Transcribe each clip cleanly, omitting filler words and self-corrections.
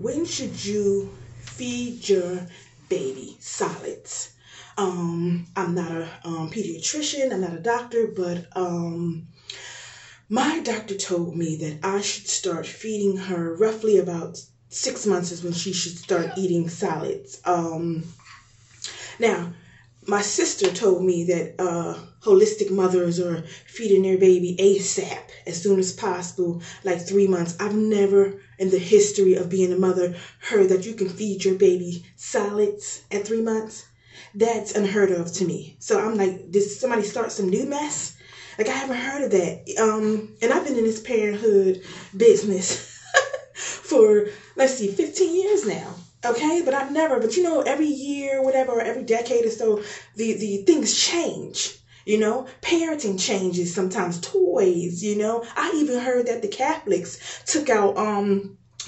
When should you feed your baby solids? I'm not a pediatrician, I'm not a doctor, but my doctor told me that I should start feeding her roughly about 6 months is when she should start eating solids. Now, my sister told me that holistic mothers are feeding their baby ASAP, as soon as possible, like 3 months. I've never in the history of being a mother heard that you can feed your baby solids at 3 months. That's unheard of to me. So I'm like, did somebody start some new mess? Like, I haven't heard of that. And I've been in this parenthood business for, 15 years now. Okay, but every year, whatever, or every decade or so, the things change. Parenting changes sometimes, toys, I even heard that the Catholics took out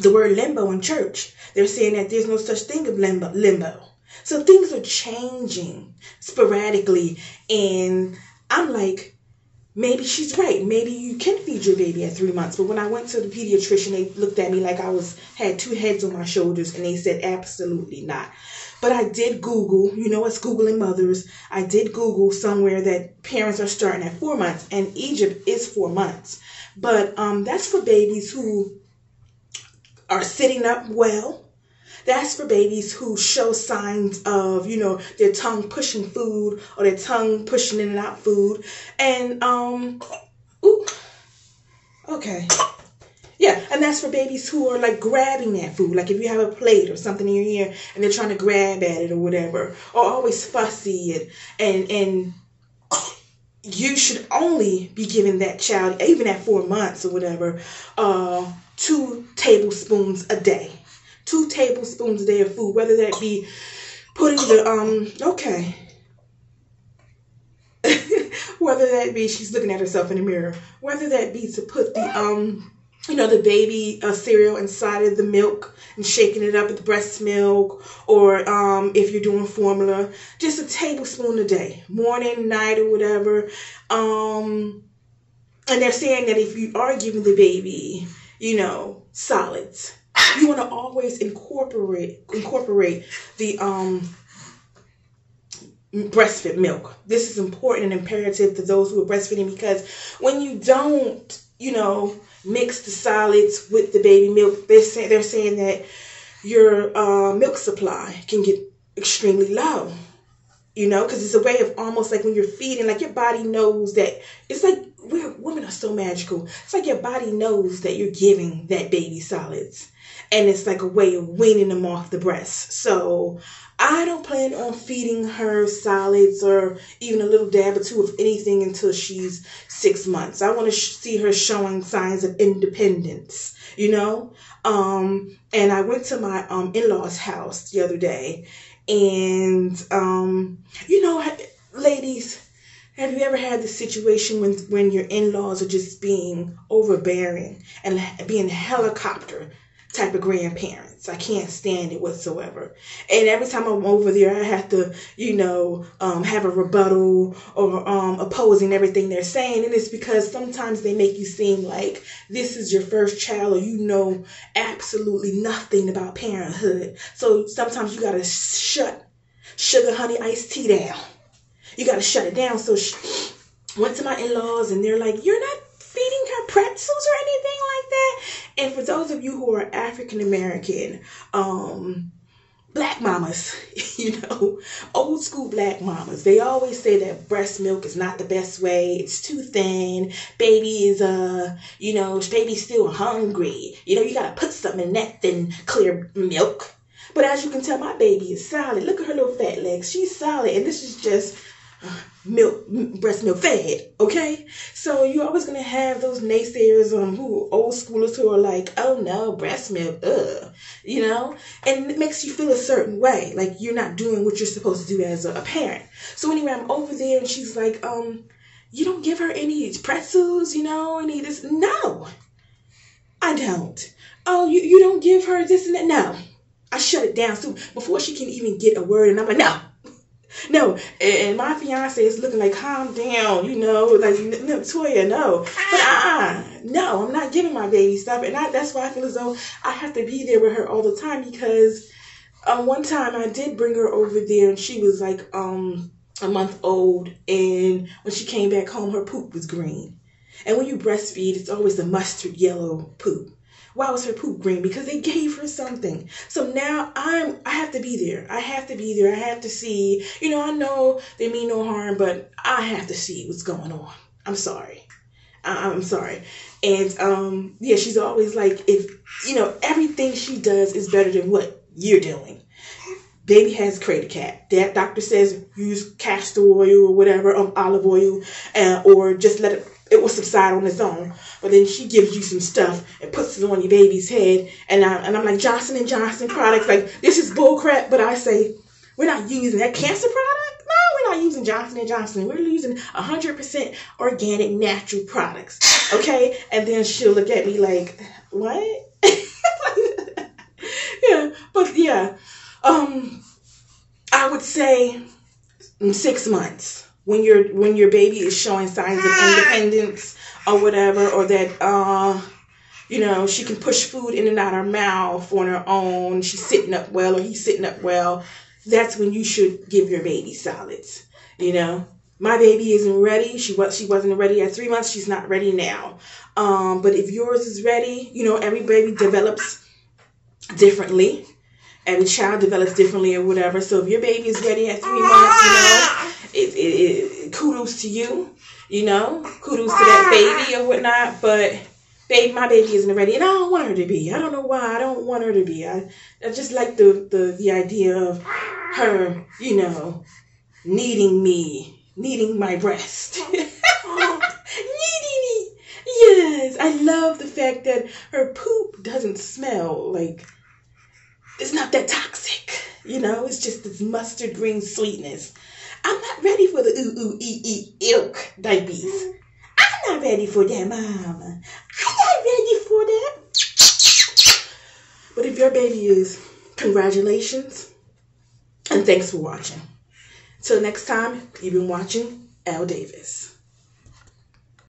the word limbo in church. They're saying that there's no such thing as limbo. So things are changing sporadically, and I'm like, maybe she's right. Maybe you can feed your baby at 3 months. But when I went to the pediatrician, they looked at me like I had two heads on my shoulders, and they said absolutely not. But I did Google, it's Googling mothers. I did Google somewhere that parents are starting at 4 months, and Egypt is 4 months. But that's for babies who are sitting up well. That's for babies who show signs of, their tongue pushing food or their tongue pushing in and out food. And, okay. Yeah, and that's for babies who are like grabbing that food. Like if you have a plate or something in your ear and they're trying to grab at it or whatever, or always fussy and you should only be giving that child, even at 4 months or whatever, 2 tablespoons a day. 2 tablespoons a day of food, whether that be putting whether that be she's looking at herself in the mirror, whether that be to put the baby cereal inside of the milk and shaking it up with the breast milk, or if you're doing formula, just a tablespoon a day, morning, night, or whatever. And they're saying that if you are giving the baby, solids, you want to always incorporate the breastfed milk. This is important and imperative to those who are breastfeeding, because when you don't, mix the solids with the baby milk, they're saying that your milk supply can get extremely low. Because it's a way of almost like when you're feeding, like your body knows that it's like women are so magical. It's like your body knows that you're giving that baby solids. And it's like a way of weaning them off the breast. So I don't plan on feeding her solids or even a little dab or two of anything until she's 6 months. I want to see her showing signs of independence, And I went to my in-laws' house the other day. And, ladies, have you ever had the situation when your in-laws are just being overbearing and being helicopter type of grandparents? I can't stand it whatsoever. And every time I'm over there, I have to, have a rebuttal or opposing everything they're saying. And it's because sometimes they make you seem like this is your first child or you know absolutely nothing about parenthood. So sometimes you got to shut sugar, honey, iced tea down. You got to shut it down. So went to my in-laws and they're like, you're not feeding her pretzels or anything like that. And for those of you who are African American, black mamas, old school black mamas, they always say that breast milk is not the best way. It's too thin. Baby is, baby's still hungry. You got to put something in that thin, clear milk. But as you can tell, my baby is solid. Look at her little fat legs. She's solid. And this is just breast milk fed, okay? So you're always going to have those naysayers who old schoolers who are like, oh no, breast milk, and it makes you feel a certain way, like you're not doing what you're supposed to do as a parent. So anyway, I'm over there and she's like, you don't give her any pretzels, any of this? No, I don't. Oh, you don't give her this and that? No. I shut it down soon before she can even get a word, and I'm like, no. No, and my fiance is looking like, calm down, like, no, Toya, no. But no, I'm not giving my baby stuff. And that's why I feel as though I have to be there with her all the time, because one time I did bring her over there, and she was like a month old, and when she came back home, her poop was green. And when you breastfeed, it's always a mustard yellow poop. Why was her poop green? Because they gave her something. So now I have to be there. I have to be there. I have to see. I know they mean no harm, but I have to see what's going on. I'm sorry. I'm sorry. And yeah, she's always like, if everything she does is better than what you're doing. Baby has Crater Cat. That doctor says use castor oil or whatever, olive oil, or just let it will subside on its own. But then she gives you some stuff and puts it on your baby's head. And I'm like, Johnson & Johnson products, like, this is bull crap. But I say, we're not using that cancer product. No, we're not using Johnson & Johnson. We're using 100% organic, natural products. Okay? And then she'll look at me like, what? Yeah, but yeah. I would say in 6 months, when your baby is showing signs of independence or whatever, or that she can push food in and out her mouth on her own, she's sitting up well or he's sitting up well, that's when you should give your baby solids. My baby isn't ready. She wasn't ready at 3 months. She's not ready now. But if yours is ready, every baby develops differently. Every child develops differently or whatever. So if your baby is ready at 3 months, kudos to you. Kudos to that baby or whatnot. But my baby isn't ready, and I don't want her to be. I don't know why I don't want her to be. I just like the idea of her, needing me, needing my breast. Needing me. Yes, I love the fact that her poop doesn't smell like. It's not that toxic, it's just this mustard green sweetness. I'm not ready for the ilk diabetes. I'm not ready for that, Mama. I'm not ready for that. But if your baby is, congratulations, and thanks for watching. Till next time, you've been watching L. Davis.